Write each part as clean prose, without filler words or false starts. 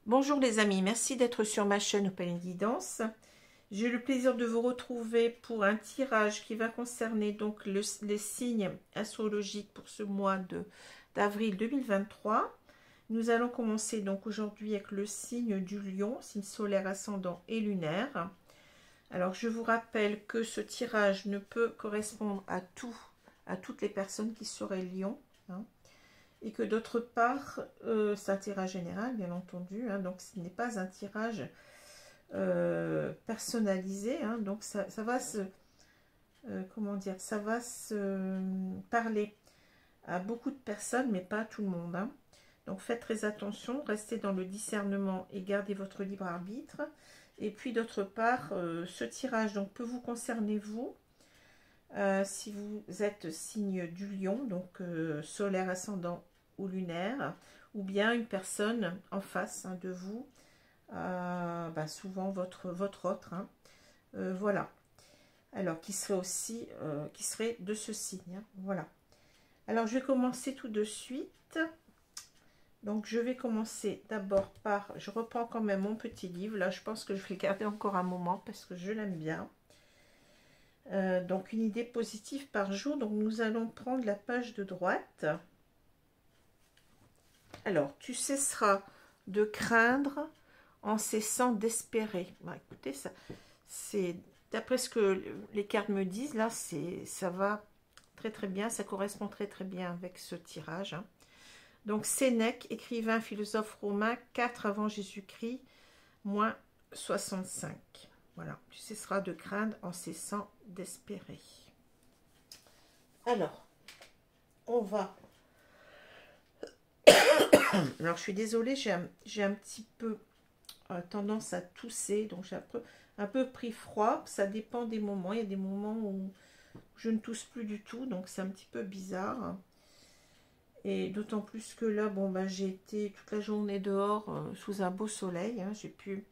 Bonjour les amis, merci d'être sur ma chaîne Open Guidance. J'ai le plaisir de vous retrouver pour un tirage qui va concerner donc les signes astrologiques pour ce mois d'avril 2023. Nous allons commencer donc aujourd'hui avec le signe du Lion, signe solaire, ascendant et lunaire. Alors je vous rappelle que ce tirage ne peut correspondre à toutes les personnes qui seraient Lion, hein. Et que d'autre part, c'est un tirage général, bien entendu, hein, donc ce n'est pas un tirage personnalisé, hein, donc ça va se, comment dire, ça va se parler à beaucoup de personnes, mais pas à tout le monde, hein. Donc faites très attention, restez dans le discernement et gardez votre libre arbitre. Et puis d'autre part, ce tirage donc peut vous concerner vous, si vous êtes signe du Lion, donc solaire, ascendant ou lunaire, ou bien une personne en face, hein, de vous, souvent votre autre, hein, voilà, alors qui serait aussi qui serait de ce signe, hein, voilà. Alors je vais commencer tout de suite. Donc je vais commencer d'abord par, je reprends quand même mon petit livre là, je pense que je vais le garder encore un moment parce que je l'aime bien. Donc une idée positive par jour. Donc nous allons prendre la page de droite. Alors, tu cesseras de craindre en cessant d'espérer. Écoutez, ça, c'est d'après ce que les cartes me disent, là, ça va très très bien, ça correspond très très bien avec ce tirage, hein. Donc, Sénèque, écrivain, philosophe romain, 4 avant Jésus-Christ, moins 65. Voilà, tu cesseras de craindre en cessant d'espérer. Alors, on va... Alors, je suis désolée, j'ai un petit peu tendance à tousser, donc j'ai un peu pris froid. Ça dépend des moments. Il y a des moments où je ne tousse plus du tout, donc c'est un petit peu bizarre. Et d'autant plus que là, j'ai été toute la journée dehors sous un beau soleil, hein. J'ai pu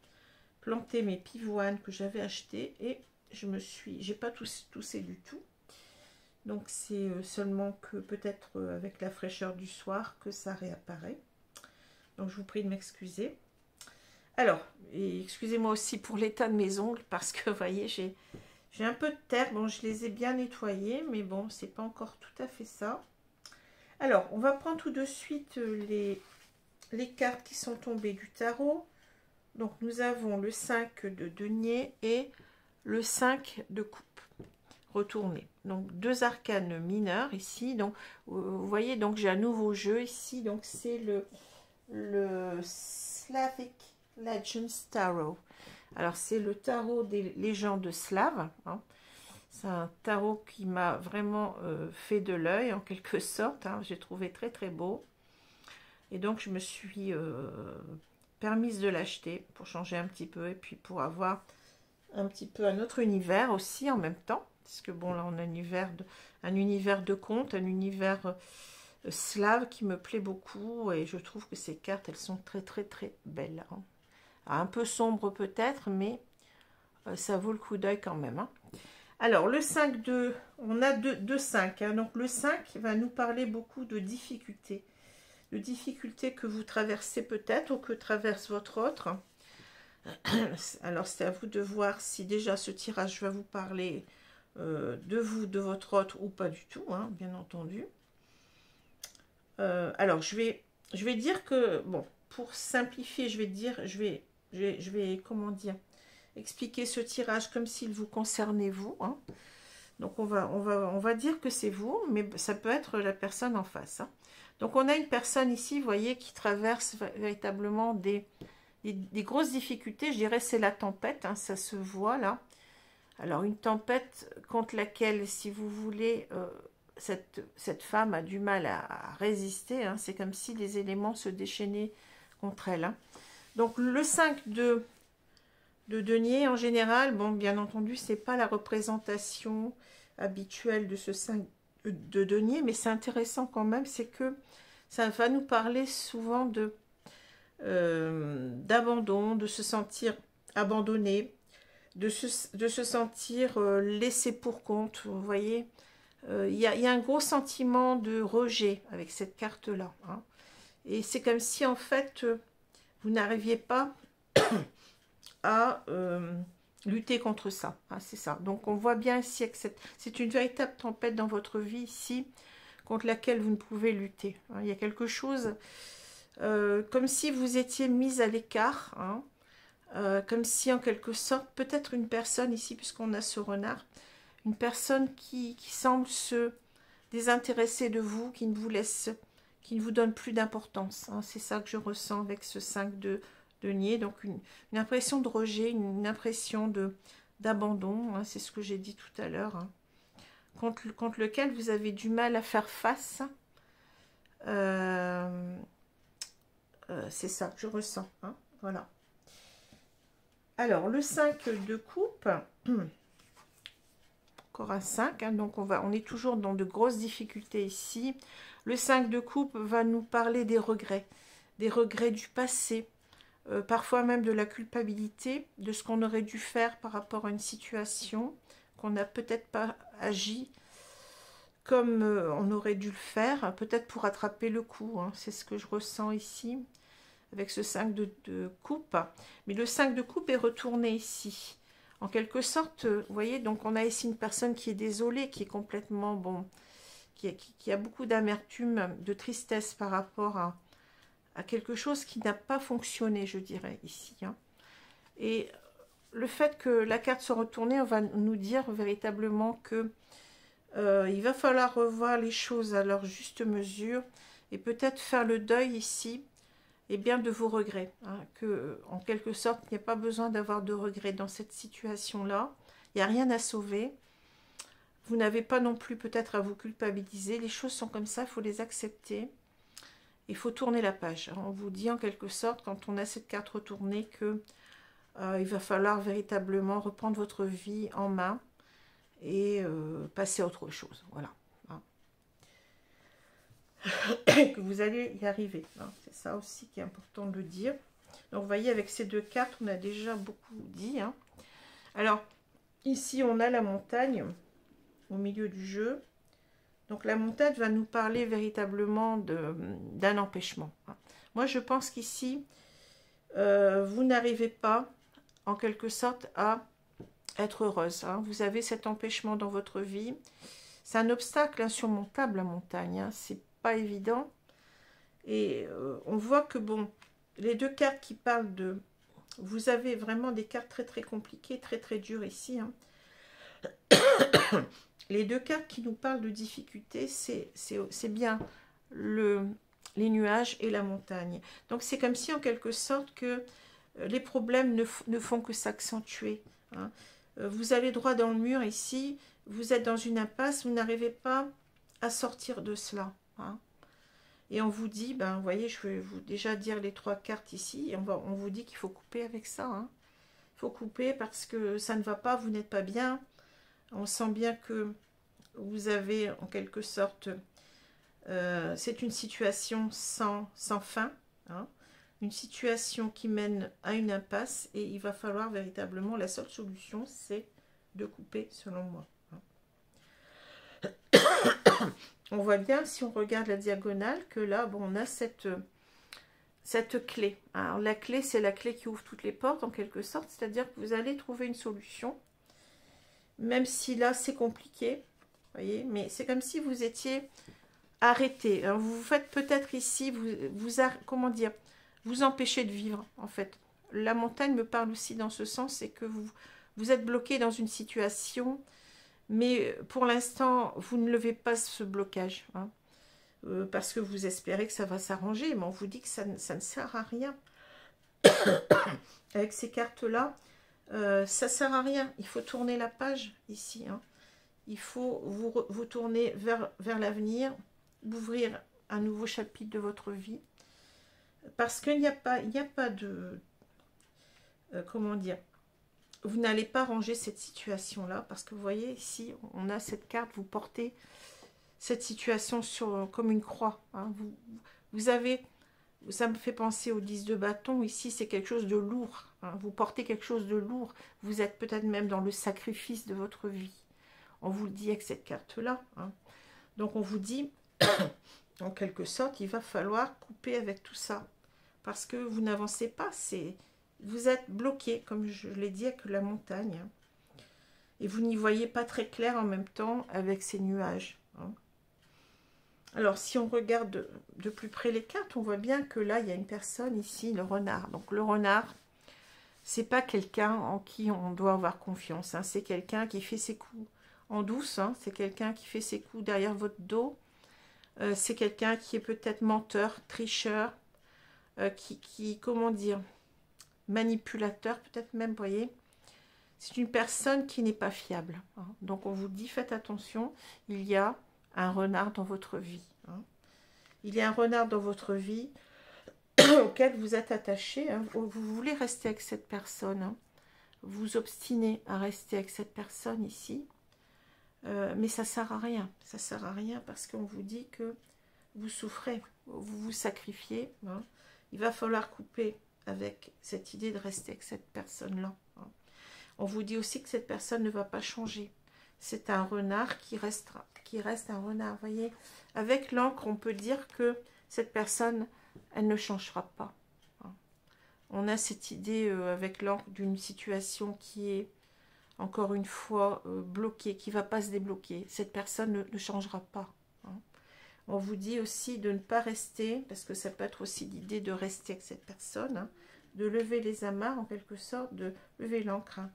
planter mes pivoines que j'avais achetées et j'ai pas toussé du tout. Donc c'est seulement que peut-être avec la fraîcheur du soir que ça réapparaît. Donc je vous prie de m'excuser. Alors, excusez-moi aussi pour l'état de mes ongles parce que vous voyez, j'ai un peu de terre. Bon, je les ai bien nettoyés, mais bon, c'est pas encore tout à fait ça. Alors, on va prendre tout de suite les cartes qui sont tombées du tarot. Donc nous avons le 5 de denier et le 5 de coupe retourné. Donc deux arcanes mineurs ici. Donc vous voyez, donc j'ai un nouveau jeu ici. Donc c'est le Slavic Legends Tarot. Alors c'est le tarot des légendes slaves, hein. C'est un tarot qui m'a vraiment fait de l'œil en quelque sorte, hein. J'ai trouvé très très beau. Et donc je me suis permise de l'acheter pour changer un petit peu et puis pour avoir un petit peu un autre univers aussi en même temps. Parce que bon, là on a un univers de conte, un univers slave qui me plaît beaucoup. Et je trouve que ces cartes, elles sont très très très belles, hein. Un peu sombre peut-être, mais ça vaut le coup d'œil quand même, hein. Alors le 5 de... On a deux 5, hein. Donc le 5 va nous parler beaucoup de difficultés. De difficultés que vous traversez peut-être ou que traverse votre autre. Alors c'est à vous de voir si déjà ce tirage va vous parler de vous, de votre autre ou pas du tout, hein, bien entendu. Alors je vais dire que, bon, pour simplifier, je vais comment dire, expliquer ce tirage comme s'il vous concernait vous, hein. Donc on va dire que c'est vous, mais ça peut être la personne en face, hein. Donc on a une personne ici, vous voyez, qui traverse véritablement des grosses difficultés. Je dirais c'est la tempête, hein, ça se voit là. Alors une tempête contre laquelle, si vous voulez, cette femme a du mal à résister, hein. C'est comme si les éléments se déchaînaient contre elle, hein. Donc le 5 de denier, en général, bon, bien entendu, c'est pas la représentation habituelle de ce 5 de denier, mais c'est intéressant quand même, c'est que ça va nous parler souvent d'abandon, de se sentir abandonné, de se sentir laissé pour compte, vous voyez. Il y a un gros sentiment de rejet avec cette carte-là, hein. Et c'est comme si, en fait, vous n'arriviez pas à lutter contre ça. Hein, c'est ça. Donc on voit bien ici que c'est une véritable tempête dans votre vie ici, contre laquelle vous ne pouvez lutter. Hein, il y a quelque chose comme si vous étiez mise à l'écart, hein, comme si en quelque sorte, peut-être une personne ici, puisqu'on a ce renard, une personne qui semble se désintéresser de vous, qui ne vous laisse, qui ne vous donne plus d'importance. Hein, c'est ça que je ressens avec ce 5 de denier. Donc une impression de rejet, une impression d'abandon. Hein, c'est ce que j'ai dit tout à l'heure. Hein, contre lequel vous avez du mal à faire face. C'est ça que je ressens. Hein, voilà. Alors, le 5 de coupe, encore un 5, hein, donc on est toujours dans de grosses difficultés ici. Le 5 de coupe va nous parler des regrets du passé, parfois même de la culpabilité, de ce qu'on aurait dû faire par rapport à une situation, qu'on n'a peut-être pas agi comme on aurait dû le faire, peut-être pour attraper le coup, hein, c'est ce que je ressens ici, avec ce 5 de coupe. Mais le 5 de coupe est retourné ici. En quelque sorte, vous voyez, donc on a ici une personne qui est désolée, qui est complètement, bon, qui a beaucoup d'amertume, de tristesse par rapport à quelque chose qui n'a pas fonctionné, je dirais, ici. Hein. Et le fait que la carte soit retournée, on va nous dire véritablement que il va falloir revoir les choses à leur juste mesure et peut-être faire le deuil ici, et bien de vos regrets. Hein, que, en quelque sorte, il n'y a pas besoin d'avoir de regrets dans cette situation-là. Il n'y a rien à sauver. Vous n'avez pas non plus peut-être à vous culpabiliser. Les choses sont comme ça, il faut les accepter. Il faut tourner la page. On vous dit en quelque sorte, quand on a cette carte retournée, que il va falloir véritablement reprendre votre vie en main et passer à autre chose. Voilà. Hein. Que vous allez y arriver. Hein. C'est ça aussi qui est important de le dire. Donc, vous voyez, avec ces deux cartes, on a déjà beaucoup dit. Hein. Alors, ici, on a la montagne au milieu du jeu. Donc, la montagne va nous parler véritablement d'un empêchement. Hein. Moi, je pense qu'ici, vous n'arrivez pas, en quelque sorte, à être heureuse. Hein. Vous avez cet empêchement dans votre vie. C'est un obstacle insurmontable, la montagne. Hein. C'est pas évident. Et on voit que, bon, les deux cartes qui parlent de... Vous avez vraiment des cartes très, très compliquées, très, très dures ici. Hein. Les deux cartes qui nous parlent de difficultés, c'est bien les nuages et la montagne. Donc, c'est comme si, en quelque sorte, que les problèmes ne font que s'accentuer. Hein. Vous allez droit dans le mur ici, vous êtes dans une impasse, vous n'arrivez pas à sortir de cela. Hein. Et on vous dit, ben, vous voyez, je vais vous déjà dire les trois cartes ici, et on vous dit qu'il faut couper avec ça. Hein. Il faut couper parce que ça ne va pas, vous n'êtes pas bien. On sent bien que vous avez en quelque sorte, c'est une situation sans fin. Hein. Une situation qui mène à une impasse et il va falloir véritablement, la seule solution, c'est de couper selon moi. On voit bien, si on regarde la diagonale, que là, bon, on a cette clé. Alors, la clé, c'est la clé qui ouvre toutes les portes, en quelque sorte, c'est-à-dire que vous allez trouver une solution, même si là, c'est compliqué, voyez, mais c'est comme si vous étiez arrêté. Alors, vous faites peut-être ici, comment dire, vous empêchez de vivre, en fait. La montagne me parle aussi dans ce sens, c'est que vous êtes bloqué dans une situation, mais pour l'instant, vous ne levez pas ce blocage, hein, parce que vous espérez que ça va s'arranger, mais on vous dit que ça ne sert à rien. Avec ces cartes-là, ça ne sert à rien. Il faut tourner la page ici. Hein. Il faut vous tourner vers l'avenir, ouvrir un nouveau chapitre de votre vie. Parce qu'il n'y a pas de... comment dire, vous n'allez pas ranger cette situation-là. Parce que vous voyez, ici, on a cette carte, vous portez cette situation comme une croix. Hein. Vous avez... Ça me fait penser au 10 de bâton. Ici, c'est quelque chose de lourd. Hein. Vous portez quelque chose de lourd. Vous êtes peut-être même dans le sacrifice de votre vie. On vous le dit avec cette carte-là. Hein. Donc, on vous dit... En quelque sorte, il va falloir couper avec tout ça parce que vous n'avancez pas. Vous êtes bloqué, comme je l'ai dit, avec la montagne. Hein. Et vous n'y voyez pas très clair en même temps avec ces nuages. Hein. Alors, si on regarde de plus près les cartes, on voit bien que là, il y a une personne ici, le renard. Donc, le renard, c'est pas quelqu'un en qui on doit avoir confiance. Hein. C'est quelqu'un qui fait ses coups en douce. Hein. C'est quelqu'un qui fait ses coups derrière votre dos. C'est quelqu'un qui est peut-être menteur, tricheur, comment dire, manipulateur, peut-être même, vous voyez. C'est une personne qui n'est pas fiable. Hein. Donc, on vous dit, faites attention, il y a un renard dans votre vie. Hein. Il y a un renard dans votre vie auquel vous êtes attaché. Hein. Vous voulez rester avec cette personne. Hein. Vous obstinez à rester avec cette personne ici. Mais ça ne sert à rien. Ça ne sert à rien parce qu'on vous dit que vous souffrez. Vous vous sacrifiez. Hein. Il va falloir couper avec cette idée de rester avec cette personne-là. Hein. On vous dit aussi que cette personne ne va pas changer. C'est un renard qui reste un renard. Vous voyez, avec l'encre, on peut dire que cette personne, elle ne changera pas. On a cette idée avec l'encre d'une situation qui est, encore une fois, bloquée, qui ne va pas se débloquer. Cette personne ne changera pas. Hein. On vous dit aussi de ne pas rester, parce que ça peut être aussi l'idée de rester avec cette personne, hein, de lever les amarres, en quelque sorte, de lever l'encre. Hein.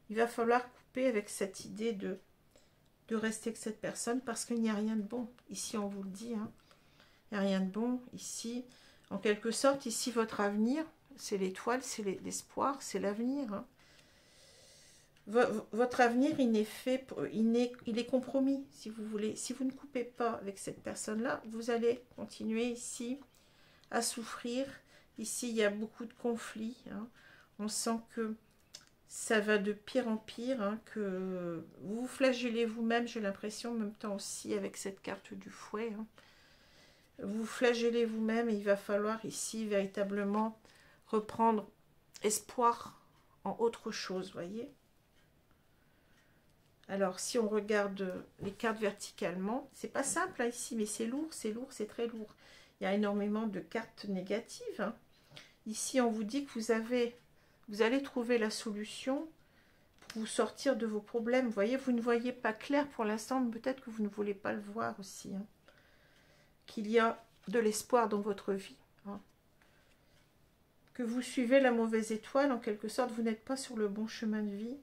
Il va falloir couper avec cette idée de rester avec cette personne parce qu'il n'y a rien de bon. Ici, on vous le dit. Hein. Il n'y a rien de bon. Ici, en quelque sorte, ici, votre avenir, c'est l'étoile, c'est l'espoir, c'est l'avenir. Hein. Votre avenir, il est compromis, si vous voulez. Si vous ne coupez pas avec cette personne-là, vous allez continuer ici à souffrir. Ici, il y a beaucoup de conflits. Hein. On sent que ça va de pire en pire, hein, que vous vous flagellez vous-même, j'ai l'impression, en même temps aussi avec cette carte du fouet. Hein. Vous vous flagellez vous-même et il va falloir ici véritablement reprendre espoir en autre chose, voyez. Alors, si on regarde les cartes verticalement, c'est pas simple hein, ici, mais c'est lourd, c'est très lourd. Il y a énormément de cartes négatives. Hein. Ici, on vous dit que vous allez trouver la solution pour vous sortir de vos problèmes. Vous voyez, vous ne voyez pas clair pour l'instant, mais peut-être que vous ne voulez pas le voir aussi. Hein. Qu'il y a de l'espoir dans votre vie. Hein. Que vous suivez la mauvaise étoile, en quelque sorte, vous n'êtes pas sur le bon chemin de vie.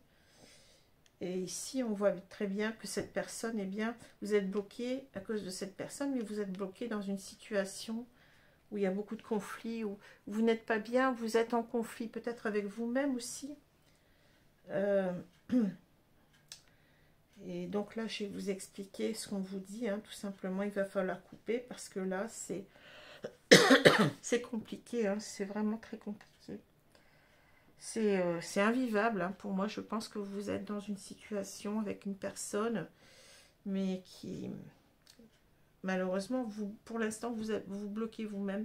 Et ici, on voit très bien que cette personne, eh bien, vous êtes bloqué à cause de cette personne, mais vous êtes bloqué dans une situation où il y a beaucoup de conflits, où vous n'êtes pas bien, vous êtes en conflit peut-être avec vous-même aussi. Et donc là, je vais vous expliquer ce qu'on vous dit. Hein. Tout simplement, il va falloir couper parce que là, c'est compliqué. Hein. C'est vraiment très compliqué. C'est invivable. Hein. Pour moi, je pense que vous êtes dans une situation avec une personne, mais qui... Malheureusement, pour l'instant, vous bloquez vous-même.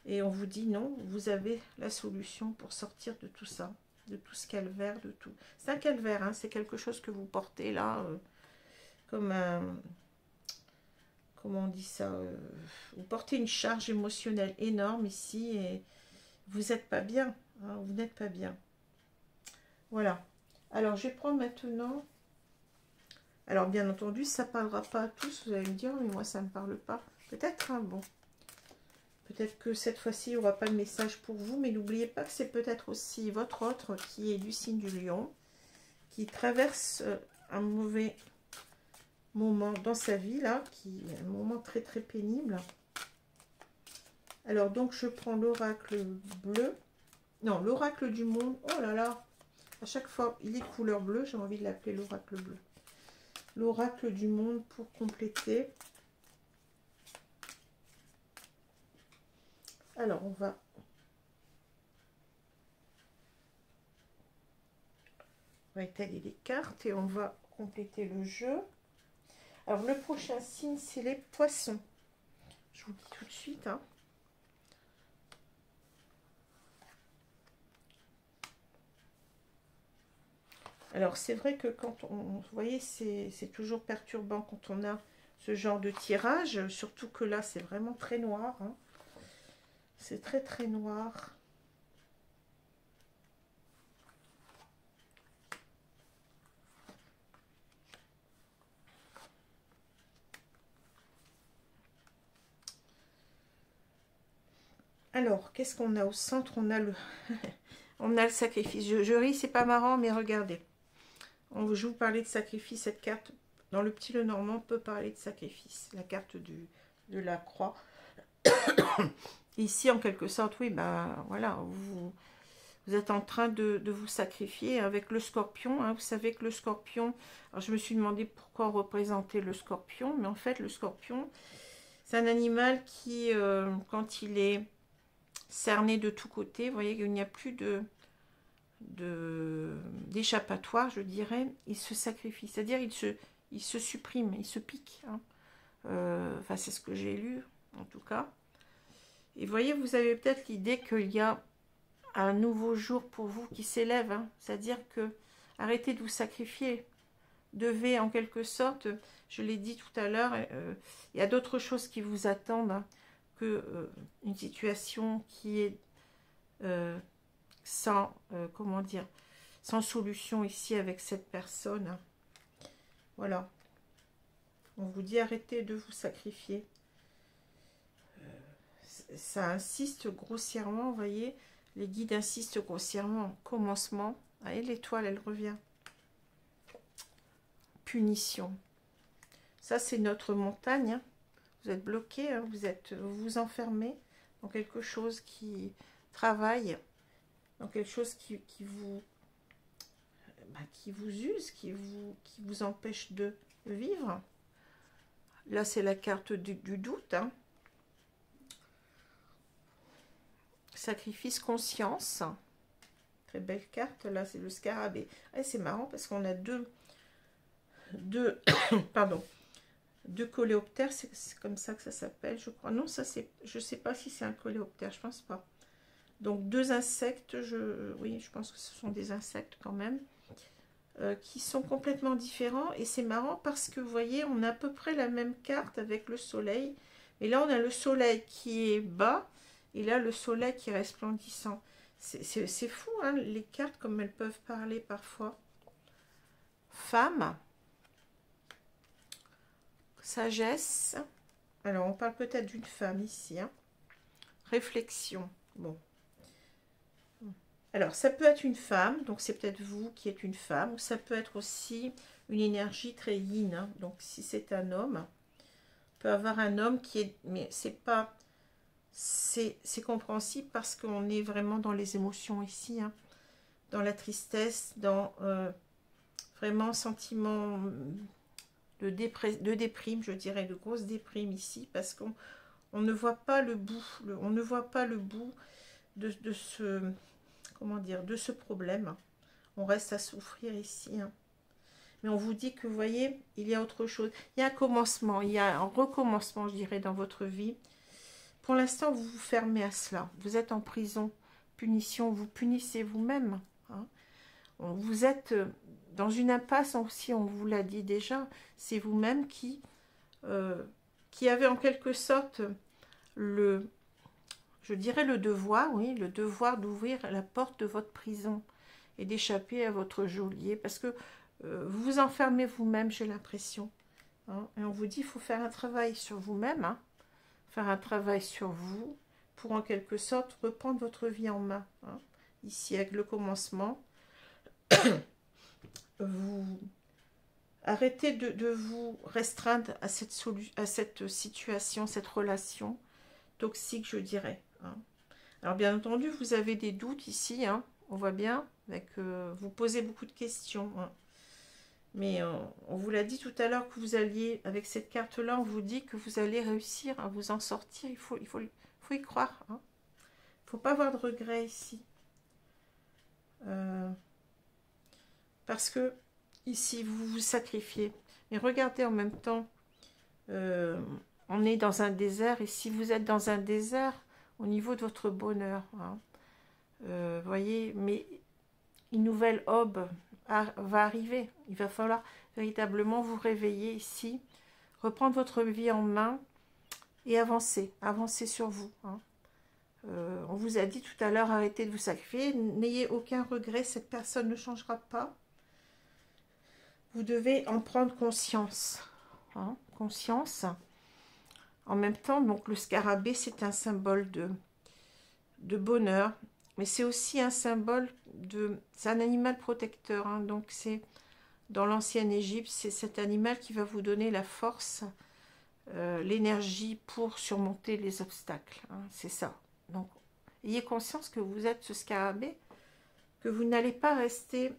Et on vous dit non, vous avez la solution pour sortir de tout ça, de tout ce calvaire, de tout. C'est un calvaire, hein, c'est quelque chose que vous portez là, comme un... Comment on dit ça vous portez une charge émotionnelle énorme ici et vous n'êtes pas bien. Hein, vous n'êtes pas bien. Voilà. Alors, je vais prendre maintenant... Alors, bien entendu, ça ne parlera pas à tous. Vous allez me dire, mais moi, ça ne me parle pas. Peut-être, hein, bon. Peut-être que cette fois-ci, il n'y aura pas de message pour vous. Mais n'oubliez pas que c'est peut-être aussi votre autre qui est du signe du lion, qui traverse un mauvais moment dans sa vie, là, qui est un moment très, très pénible. Alors, donc, je prends l'oracle bleu. Non, l'oracle du monde. Oh là là. À chaque fois, il est couleur bleue. J'ai envie de l'appeler l'oracle bleu. L'oracle du monde pour compléter. Alors, on va étaler les cartes et on va compléter le jeu. Alors, le prochain signe, c'est les poissons. Je vous le dis tout de suite. Hein. Alors, c'est vrai que quand vous voyez, c'est toujours perturbant quand on a ce genre de tirage, surtout que là, c'est vraiment très noir. Hein. C'est très très noir. Alors, qu'est-ce qu'on a au centre? On a le on a le sacrifice. Je ris, c'est pas marrant, mais regardez. Je vous parlais de sacrifice. Cette carte, dans le petit Lenormand, peut parler de sacrifice. La carte de la croix. Ici, en quelque sorte, oui, ben voilà, vous êtes en train de vous sacrifier avec le scorpion. Hein. Vous savez que le scorpion, alors je me suis demandé pourquoi représenter le scorpion, mais en fait, le scorpion, c'est un animal qui, quand il est cerné de tous côtés, vous voyez qu'il n'y a plus d'échappatoire, je dirais, il se sacrifie, c'est-à-dire il se supprime, il se pique. Hein. Enfin, c'est ce que j'ai lu, en tout cas. Et vous voyez, vous avez peut-être l'idée qu'il y a un nouveau jour pour vous qui s'élève, hein. C'est-à-dire que arrêtez de vous sacrifier, devez en quelque sorte, je l'ai dit tout à l'heure, il y a d'autres choses qui vous attendent, hein, que une situation qui est sans, comment dire, sans solution ici avec cette personne. Hein. Voilà. On vous dit arrêtez de vous sacrifier. Ça insiste grossièrement, vous voyez, les guides insistent grossièrement. Commencement. Allez, l'étoile, elle revient. Punition. Ça, c'est notre montagne. Hein. Vous êtes bloqué, hein. Vous vous enfermez dans quelque chose qui travaille, dans quelque chose qui vous use, qui vous empêche de vivre. Là, c'est la carte du doute. Hein. Sacrifice, conscience. Très belle carte. Là, c'est le scarabée. Ah, c'est marrant parce qu'on a deux pardon, deux coléoptères. C'est comme ça que ça s'appelle, je crois. Non, ça c'est, je sais pas si c'est un coléoptère, je pense pas. Donc deux insectes. Oui, je pense que ce sont des insectes quand même. Qui sont complètement différents. Et c'est marrant parce que vous voyez, on a à peu près la même carte avec le soleil. Et là, on a le soleil qui est bas. Et là, le soleil qui est resplendissant. C'est fou, hein, les cartes, comme elles peuvent parler parfois. Femme. Sagesse. Alors, on parle peut-être d'une femme ici. Hein. Réflexion. Bon. Alors, ça peut être une femme. Donc, c'est peut-être vous qui êtes une femme. Ou ça peut être aussi une énergie très yin. Hein. Donc, si c'est un homme, on peut avoir un homme qui est... Mais c'est pas... C'est compréhensible parce qu'on est vraiment dans les émotions ici, hein, dans la tristesse, dans vraiment sentiment de déprime, je dirais, de grosse déprime ici, parce qu'on ne voit pas le bout, on ne voit pas le bout de ce, comment dire, de ce problème. On reste à souffrir ici, hein. Mais on vous dit que, vous voyez, il y a autre chose. Il y a un commencement, il y a un recommencement, je dirais, dans votre vie. Pour l'instant, vous vous fermez à cela. Vous êtes en prison, punition, vous punissez vous-même. Hein. Vous êtes dans une impasse aussi, on vous l'a dit déjà. C'est vous-même qui avez en quelque sorte je dirais le devoir, oui, le devoir d'ouvrir la porte de votre prison et d'échapper à votre geôlier. Parce que vous vous enfermez vous-même, j'ai l'impression. Hein. Et on vous dit, il faut faire un travail sur vous-même, hein. Faire un travail sur vous pour en quelque sorte reprendre votre vie en main. Hein. Ici, avec le commencement, vous arrêtez de vous restreindre à cette situation, cette relation toxique, je dirais. Hein. Alors, bien entendu, vous avez des doutes ici, hein, on voit bien, vous posez beaucoup de questions. Hein. Mais on vous l'a dit tout à l'heure que vous alliez, avec cette carte-là, on vous dit que vous allez réussir à vous en sortir. Il faut y croire. Hein. Il ne faut pas avoir de regrets ici. Parce que ici, vous vous sacrifiez. Mais regardez en même temps, on est dans un désert. Et si vous êtes dans un désert, au niveau de votre bonheur, hein, voyez, mais une nouvelle aube va arriver. Il va falloir véritablement vous réveiller ici, reprendre votre vie en main et avancer sur vous. Hein. On vous a dit tout à l'heure, arrêtez de vous sacrifier. N'ayez aucun regret, cette personne ne changera pas. Vous devez en prendre conscience. Hein, conscience. En même temps, donc le scarabée, c'est un symbole de bonheur. Mais c'est aussi un symbole de... C'est un animal protecteur. Hein, donc c'est... Dans l'ancienne Égypte, c'est cet animal qui va vous donner la force, l'énergie pour surmonter les obstacles. Hein, c'est ça. Donc, ayez conscience que vous êtes ce scarabée, que vous n'allez pas rester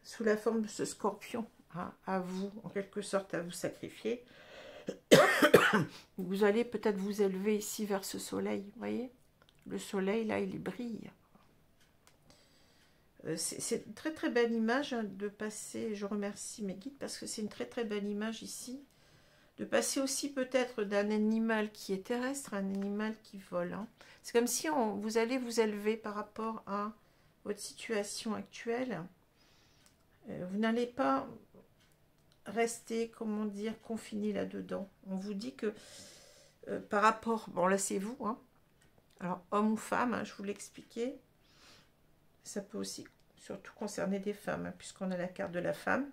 sous la forme de ce scorpion, hein, à vous, en quelque sorte, à vous sacrifier. Vous allez peut-être vous élever ici vers ce soleil, vous voyez? Le soleil, là, il brille. C'est une très très belle image hein, de passer, je remercie mes guides parce que c'est une très très belle image ici, de passer aussi peut-être d'un animal qui est terrestre à un animal qui vole. Hein. C'est comme si vous allez vous élever par rapport à votre situation actuelle. Vous n'allez pas rester, comment dire, confiné là-dedans. On vous dit que par rapport, bon là c'est vous, hein. Alors homme ou femme, hein, je vous l'expliquais. Ça peut aussi surtout concerner des femmes, hein, puisqu'on a la carte de la femme.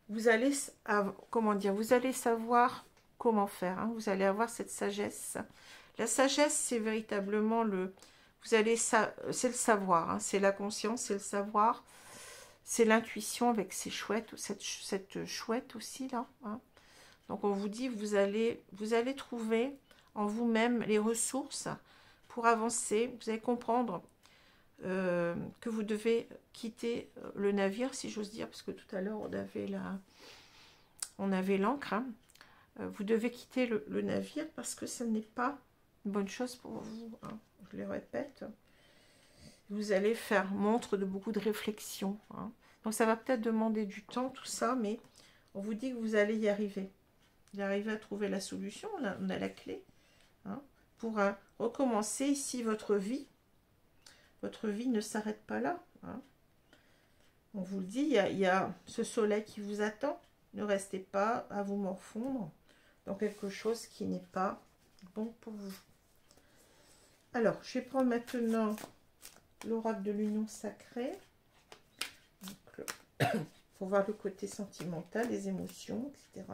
Vous allez, comment dire, vous allez savoir comment faire. Hein, vous allez avoir cette sagesse. La sagesse, c'est véritablement le... Vous allez, c'est le savoir. Hein, c'est la conscience, c'est le savoir. C'est l'intuition avec ces chouettes, cette chouette aussi là. Hein. Donc on vous dit, vous allez trouver en vous-même les ressources pour avancer. Vous allez comprendre que vous devez quitter le navire, si j'ose dire, parce que tout à l'heure on avait l'ancre. Hein. Vous devez quitter le navire parce que ce n'est pas une bonne chose pour vous. Hein. Je le répète. Vous allez faire montre de beaucoup de réflexion. Hein. Donc ça va peut-être demander du temps, tout ça, mais on vous dit que vous allez y arriver. Vous arrivez à trouver la solution, là, on a la clé. Hein, pour recommencer ici votre vie. Votre vie ne s'arrête pas là. Hein. On vous le dit, il y a ce soleil qui vous attend. Ne restez pas à vous morfondre dans quelque chose qui n'est pas bon pour vous. Alors, je vais prendre maintenant l'oracle de l'union sacrée. Pour voir le côté sentimental, les émotions, etc.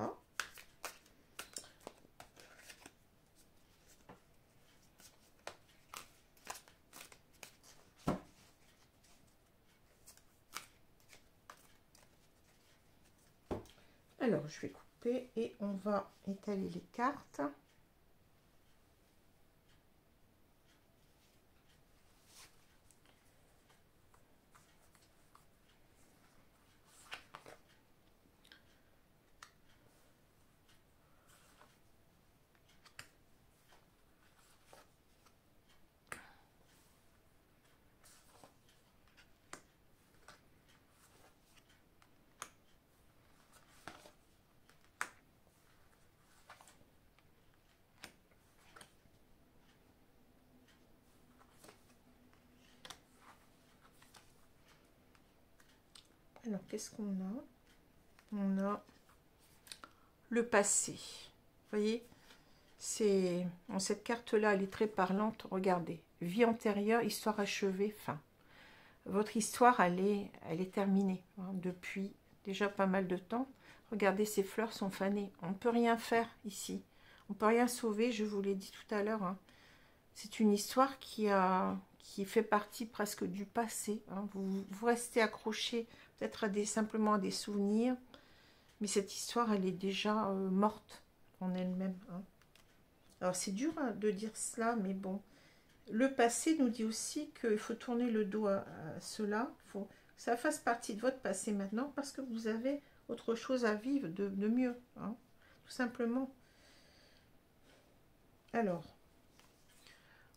Alors, je vais couper et on va étaler les cartes. Alors, qu'est-ce qu'on a? On a le passé. Vous voyez, cette carte-là, elle est très parlante. Regardez, vie antérieure, histoire achevée, fin. Votre histoire, elle est terminée hein, depuis déjà pas mal de temps. Regardez, ces fleurs sont fanées. On ne peut rien faire ici. On ne peut rien sauver, je vous l'ai dit tout à l'heure. Hein. C'est une histoire qui fait partie presque du passé. Hein. Vous restez accroché peut-être simplement à des souvenirs, mais cette histoire, elle est déjà morte en elle-même. Hein. Alors, c'est dur hein, de dire cela, mais bon. Le passé nous dit aussi qu'il faut tourner le dos à cela. Il faut que ça fasse partie de votre passé maintenant, parce que vous avez autre chose à vivre de mieux. Hein, tout simplement. Alors,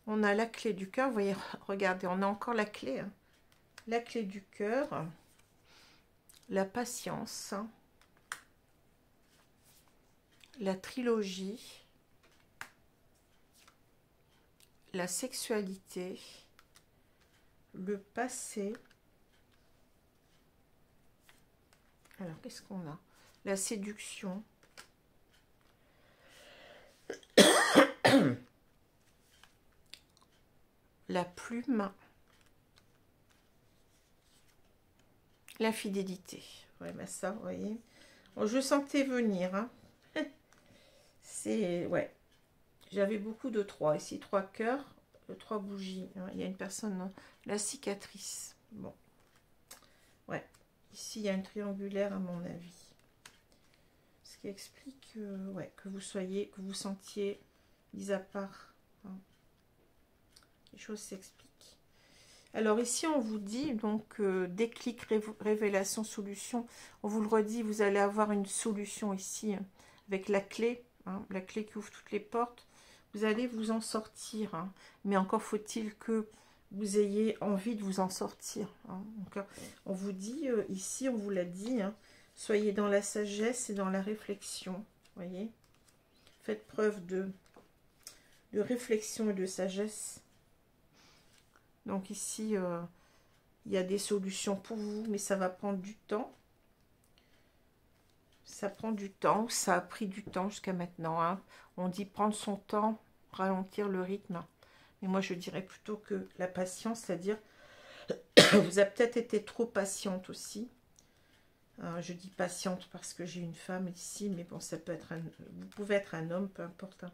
on a la clé du cœur. Vous voyez, regardez, on a encore la clé. Hein. La clé du cœur. La patience. La trilogie. La sexualité. Le passé. Alors, qu'est-ce qu'on a? La séduction. la plume, la fidélité. Ouais, ben ça, vous voyez. Bon, je sentais venir. Hein. C'est, ouais. J'avais beaucoup de 3. Ici, 3 cœurs, 3 bougies. Hein. Il y a une personne, hein. La cicatrice. Bon. Ouais. Ici, il y a une triangulaire, à mon avis. Ce qui explique ouais, que vous soyez, que vous sentiez mis à part. Hein. Les choses s'expliquent. Alors ici, on vous dit, donc, déclic, révélation, solution. On vous le redit, vous allez avoir une solution ici, hein, avec la clé, hein, la clé qui ouvre toutes les portes. Vous allez vous en sortir, hein, mais encore faut-il que vous ayez envie de vous en sortir. Hein. Donc, on vous dit, ici, on vous l'a dit, hein, soyez dans la sagesse et dans la réflexion, voyez. Faites preuve de réflexion et de sagesse. Donc ici, il y a des solutions pour vous, mais ça va prendre du temps. Ça prend du temps, ça a pris du temps jusqu'à maintenant. Hein. On dit prendre son temps, ralentir le rythme. Mais moi, je dirais plutôt que la patience, c'est-à-dire, vous avez peut-être été trop patiente aussi. Je dis patiente parce que j'ai une femme ici, mais bon, ça peut être vous pouvez être un homme, peu importe. Hein.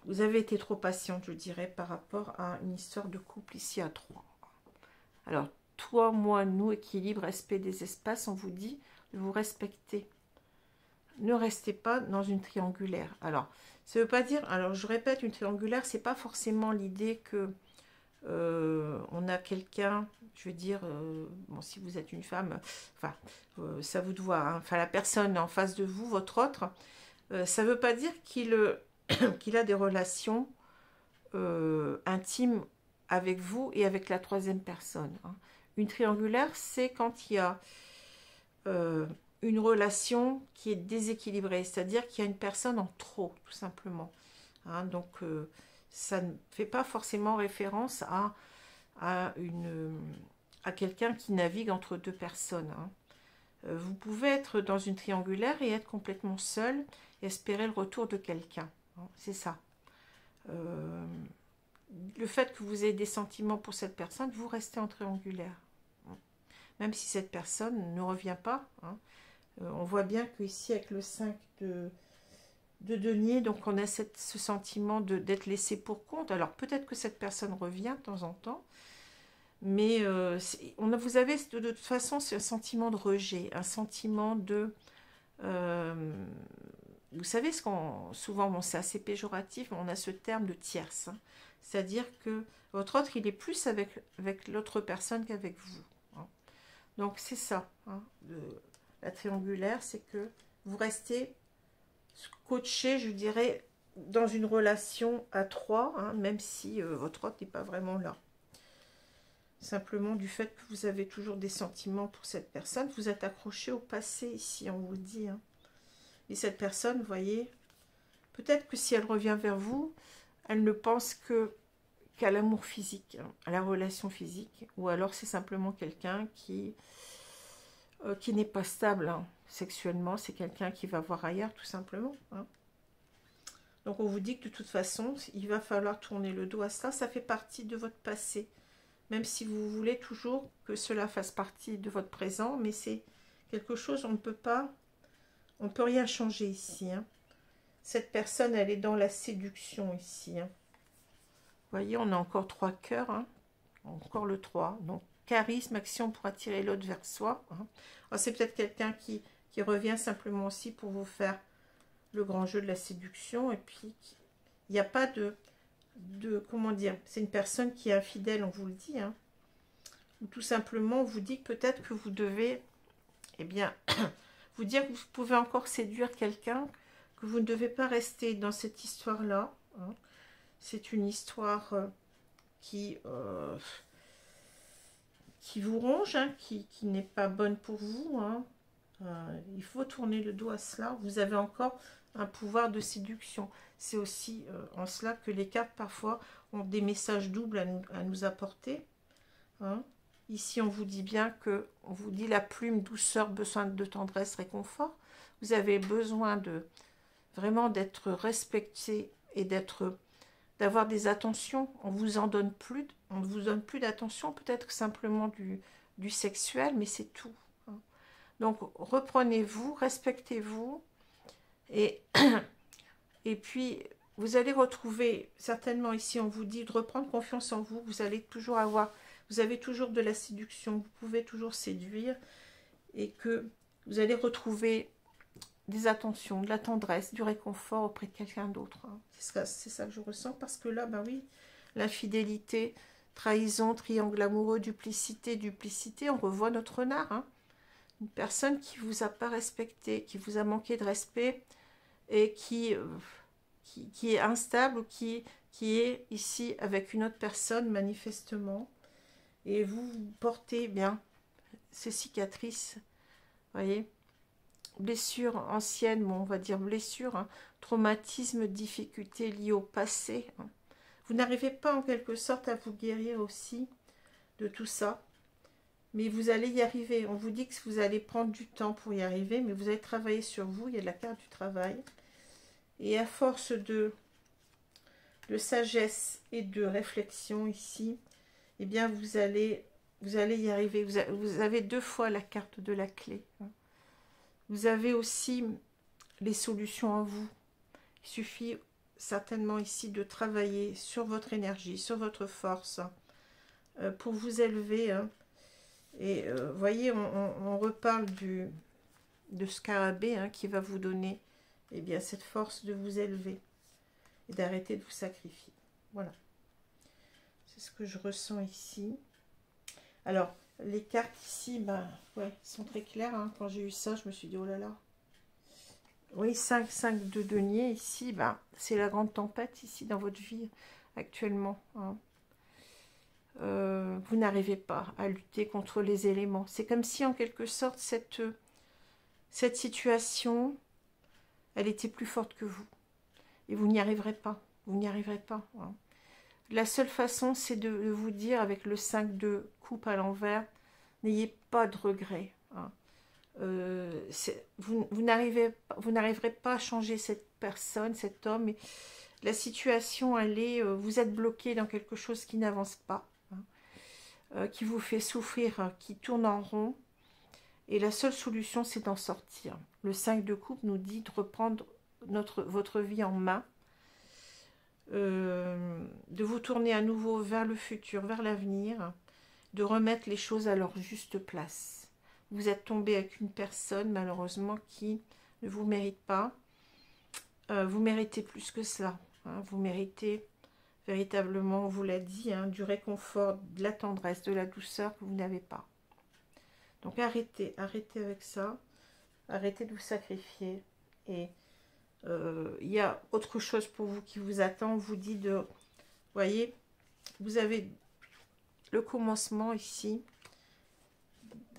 Vous avez été trop patiente, je dirais, par rapport à une histoire de couple ici à 3. Alors, toi, moi, nous, équilibre, respect des espaces, on vous dit de vous respecter. Ne restez pas dans une triangulaire. Alors, ça ne veut pas dire, alors je répète, une triangulaire, c'est pas forcément l'idée que on a quelqu'un, je veux dire, bon, si vous êtes une femme, enfin, ça vous doit, hein, enfin, la personne en face de vous, votre autre, ça ne veut pas dire qu'il qu'il a des relations intimes avec vous et avec la troisième personne. Hein. Une triangulaire, c'est quand il y a une relation qui est déséquilibrée, c'est-à-dire qu'il y a une personne en trop, tout simplement. Hein, donc, ça ne fait pas forcément référence à quelqu'un qui navigue entre deux personnes. Hein. Vous pouvez être dans une triangulaire et être complètement seul et espérer le retour de quelqu'un. C'est ça. Le fait que vous ayez des sentiments pour cette personne, vous restez en triangulaire. Même si cette personne ne revient pas. Hein. On voit bien qu'ici, avec le 5 de denier, donc on a ce sentiment d'être laissé pour compte. Alors peut-être que cette personne revient de temps en temps, mais vous avez de toute façon ce sentiment de rejet, un sentiment de... vous savez, souvent, bon, c'est assez péjoratif, mais on a ce terme de tierce. Hein. C'est-à-dire que votre autre, il est plus avec l'autre personne qu'avec vous. Hein. Donc, c'est ça. Hein, la triangulaire, c'est que vous restez coaché, je dirais, dans une relation à 3, hein, même si votre autre n'est pas vraiment là. Simplement du fait que vous avez toujours des sentiments pour cette personne, vous êtes accroché au passé ici, on vous le dit. Hein. Et cette personne, vous voyez, peut-être que si elle revient vers vous, elle ne pense qu'à l'amour physique, hein, à la relation physique, ou alors c'est simplement quelqu'un qui n'est pas stable hein, sexuellement, c'est quelqu'un qui va voir ailleurs tout simplement. Hein. Donc on vous dit que de toute façon, il va falloir tourner le dos à cela, ça fait partie de votre passé. Même si vous voulez toujours que cela fasse partie de votre présent, mais c'est quelque chose, on ne peut pas, on ne peut rien changer ici. Hein. Cette personne, elle est dans la séduction ici. Hein. Vous voyez, on a encore 3 cœurs, hein. Encore le 3. Donc, charisme, action pour attirer l'autre vers soi. Hein. C'est peut-être quelqu'un qui revient simplement aussi pour vous faire le grand jeu de la séduction. Et puis, il n'y a pas de comment dire, c'est une personne qui est infidèle, on vous le dit. Hein. Ou tout simplement, on vous dit que peut-être que vous devez, eh bien, vous dire que vous pouvez encore séduire quelqu'un, que vous ne devez pas rester dans cette histoire-là. Hein. C'est une histoire qui vous ronge, hein, qui n'est pas bonne pour vous. Hein. Il faut tourner le dos à cela. Vous avez encore un pouvoir de séduction. C'est aussi en cela que les cartes parfois ont des messages doubles à nous apporter. Hein. Ici, on vous dit bien que, on vous dit la plume, douceur, besoin de tendresse, réconfort. Vous avez besoin de vraiment d'être respecté et d'avoir des attentions. On vous en donne plus, on ne vous donne plus d'attention, peut-être simplement du sexuel, mais c'est tout. Hein. Donc reprenez-vous, respectez-vous, et, et puis vous allez retrouver, certainement ici on vous dit de reprendre confiance en vous, vous allez toujours avoir, vous avez toujours de la séduction, vous pouvez toujours séduire, et que vous allez retrouver des attentions, de la tendresse, du réconfort auprès de quelqu'un d'autre. Hein. C'est ça que je ressens, parce que là, ben oui, l'infidélité, trahison, triangle amoureux, duplicité, on revoit notre renard. Hein. Une personne qui ne vous a pas respecté, qui vous a manqué de respect, et qui est instable, ou qui est ici avec une autre personne, manifestement, et vous portez bien ces cicatrices, voyez, blessure ancienne, bon, on va dire blessure, hein, traumatisme, difficulté liée au passé. Hein. Vous n'arrivez pas en quelque sorte à vous guérir aussi de tout ça, mais vous allez y arriver. On vous dit que vous allez prendre du temps pour y arriver, mais vous allez travailler sur vous, il y a la carte du travail. Et à force de sagesse et de réflexion ici, eh bien vous allez y arriver. Vous avez 2 fois la carte de la clé. Hein. Vous avez aussi les solutions en vous. Il suffit certainement ici de travailler sur votre énergie, sur votre force, pour vous élever. Hein. Et voyez, on reparle de Scarabée, hein, qui va vous donner bien, cette force de vous élever et d'arrêter de vous sacrifier. Voilà. C'est ce que je ressens ici. Alors, les cartes ici, ben, ouais, sont très claires. Hein. Quand j'ai eu ça, je me suis dit, oh là là. Oui, 5 de denier ici, ben, c'est la grande tempête ici dans votre vie actuellement. Hein. Vous n'arrivez pas à lutter contre les éléments. C'est comme si, en quelque sorte, cette situation, elle était plus forte que vous. Et vous n'y arriverez pas. Vous n'y arriverez pas. Hein. La seule façon, c'est de vous dire, avec le 5 de coupe à l'envers, n'ayez pas de regrets. Hein. Vous n'arriverez pas à changer cette personne, cet homme. Et la situation, elle est, vous êtes bloqué dans quelque chose qui n'avance pas, hein, qui vous fait souffrir, qui tourne en rond. Et la seule solution, c'est d'en sortir. Le 5 de coupe nous dit de reprendre votre vie en main, de vous tourner à nouveau vers le futur, vers l'avenir, de remettre les choses à leur juste place. Vous êtes tombé avec une personne, malheureusement, qui ne vous mérite pas. Vous méritez plus que cela. Hein. Vous méritez véritablement, on vous l'a dit, hein, du réconfort, de la tendresse, de la douceur que vous n'avez pas. Donc arrêtez avec ça. Arrêtez de vous sacrifier. Et il y a autre chose pour vous qui vous attend. On vous dit de... Voyez, vous avez le commencement ici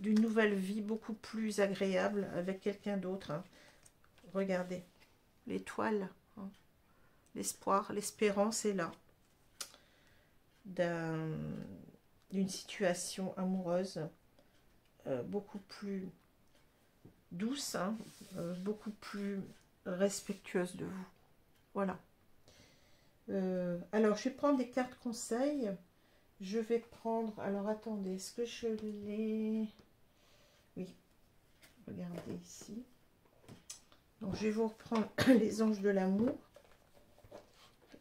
d'une nouvelle vie beaucoup plus agréable avec quelqu'un d'autre. Hein. Regardez, l'étoile, hein. L'espoir, l'espérance est là. D'une situation amoureuse beaucoup plus douce, hein, beaucoup plus respectueuse de vous. Voilà. Alors, je vais prendre des cartes conseils. Je vais prendre... Alors, attendez, est-ce que je l'ai... Oui. Regardez ici. Donc, je vais vous reprendre les anges de l'amour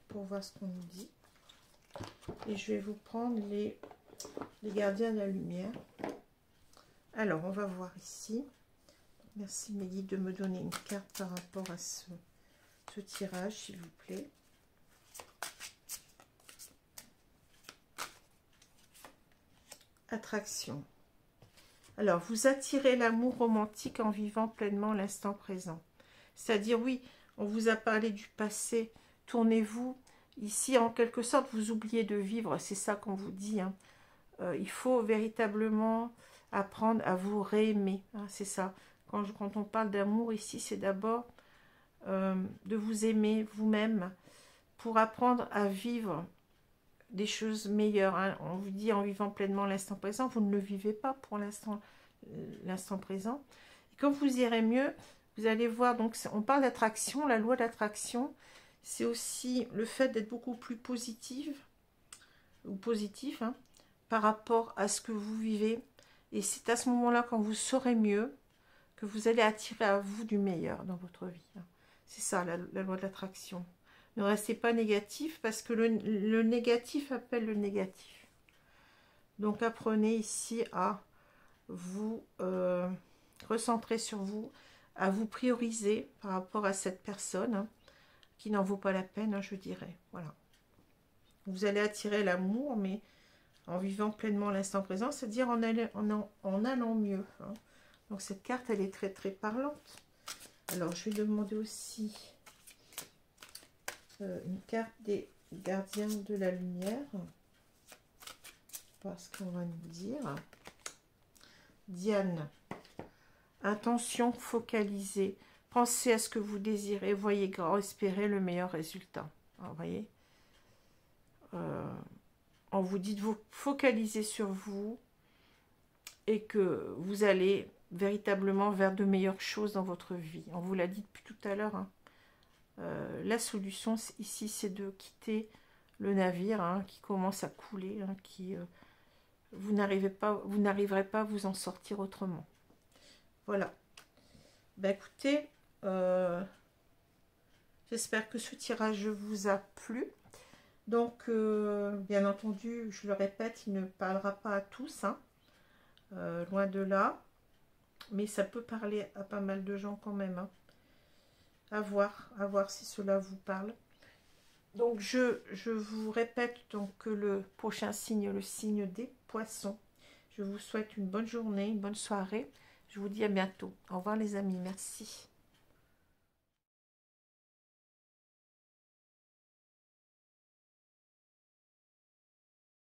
pour voir ce qu'on nous dit. Et je vais vous prendre les gardiens de la lumière. Alors, on va voir ici. Merci mes guides de me donner une carte par rapport à ce tirage, s'il vous plaît. Attraction. Alors, vous attirez l'amour romantique en vivant pleinement l'instant présent. C'est-à-dire, oui, on vous a parlé du passé. Tournez-vous. Ici, en quelque sorte, vous oubliez de vivre. C'est ça qu'on vous dit. Hein. Il faut véritablement apprendre à vous réaimer. Hein, c'est ça. Quand on parle d'amour ici, c'est d'abord de vous aimer vous-même pour apprendre à vivre des choses meilleures. Hein. On vous dit en vivant pleinement l'instant présent, vous ne le vivez pas pour l'instant présent. Et quand vous irez mieux, Vous allez voir, donc on parle d'attraction, la loi d'attraction, c'est aussi le fait d'être beaucoup plus positive, ou positif, hein, par rapport à ce que vous vivez. Et c'est à ce moment-là, quand vous saurez mieux, que vous allez attirer à vous du meilleur dans votre vie. C'est ça, la loi de l'attraction. Ne restez pas négatif, parce que le négatif appelle le négatif. Donc apprenez ici à vous recentrer sur vous, à vous prioriser par rapport à cette personne, hein, qui n'en vaut pas la peine, hein, je dirais. Voilà. Vous allez attirer l'amour, mais en vivant pleinement l'instant présent, c'est-à-dire en allant mieux. Hein. Donc cette carte, elle est très très parlante. Alors je vais demander aussi une carte des gardiens de la lumière. Voir ce qu'on va nous dire. Diane. Intention focalisée. Pensez à ce que vous désirez. Voyez grand, espérez le meilleur résultat. Alors, vous voyez, on vous dit de vous focaliser sur vous et que vous allez véritablement vers de meilleures choses dans votre vie. On vous l'a dit depuis tout à l'heure. Hein. La solution ici, c'est de quitter le navire, hein, qui commence à couler, hein, vous n'arriverez pas à vous en sortir autrement. Voilà. Ben écoutez, j'espère que ce tirage vous a plu. Donc, bien entendu, je le répète, il ne parlera pas à tous, hein, loin de là. Mais ça peut parler à pas mal de gens quand même. Hein. À voir si cela vous parle. Donc, je vous répète donc que le prochain signe, le signe des poissons. Je vous souhaite une bonne journée, une bonne soirée. Je vous dis à bientôt. Au revoir les amis, merci.